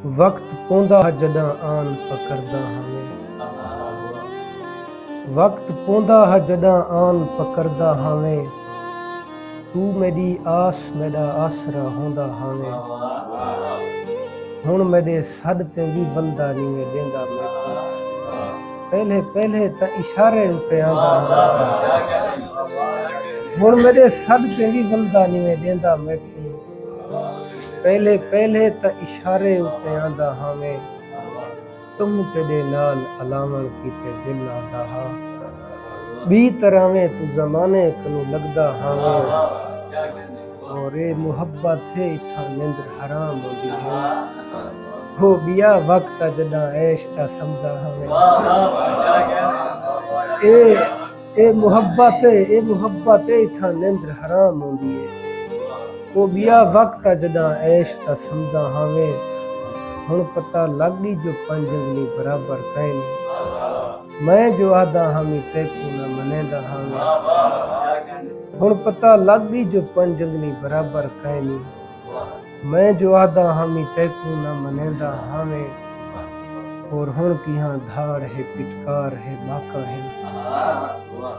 वक्त पोंदा जॾां आन पकड़दा हमें, वक्त पोंदा जॾां आन पकड़दा हमें, तू मेरी आस मेरा आसरा होंदा हमें। हुण मेरे सड ते भी बंदा नीवे देंदा मैनू, पहले पहले तां इशारे उत्ते आंदा हुण मेरे सड ते भी बंदा नीवे देंदा मैनू, पहले पहले तां इशारे उत्ते आंदा हमें। तुम तेरे नाल अलावण कीते दिल आंदा हा, बी तरह में तू जमाने कनू लगदा हमें। और ए मुहब्बत है इथा निंद्र हराम होंदी है, हो बिया वक्त जॾां ऐश ता समझदा हमें। ए मुहब्बत है इथा निंद्र हराम होंदी है, हो बिया वक्त जॾां ऐश ता समझदा हमें। हुण पता लग गई जो पंज उंगली बराबर कहनी, मैं जो आदा हामी तैकू न मनेंदा हमें। हुण पता लग गई जो पंज उंगली बराबर कहनी, मैं जो आदा हामी तैकू न मनेंदा हमें। और हुण किहां धाड़ है पिटकार है बाका है,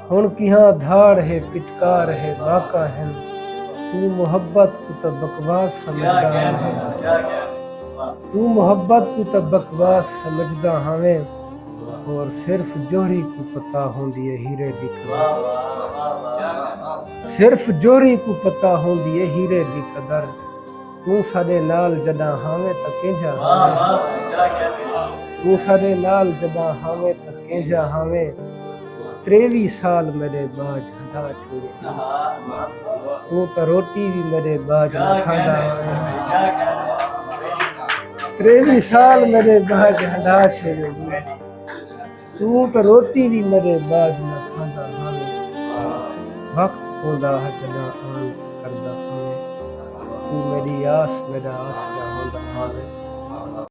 हुण किहां धाड़ है पिटकार है बाका है। तू मोहब्बत को तो बकवास समझदा है, तू मोहब्बत को तो बकवास समझदा हमें। और सिर्फ जोहरी को पता होंदी है हीरे दी कदर, सिर्फ जोहरी को पता होंदी है हीरे दी कदर। तू साडे नाल जॾां हावे तां कंहिंजा हावे, तू साडे नाल जॾां हावे तां कंहिंजा हावे। 23 साल मेरे बाज हंधा छोड़े, तू तां रोटी भी मेरे बाज न खांदा हावे। 23 साल मेरे बाज हंधा छोड़े, तू तो रोटी भी मेरे बाज न खांदा हावे। वक्त पोंदा जॾां आन करदा हमें, तू मेरी आस मेरा आसरा होंदा हावे।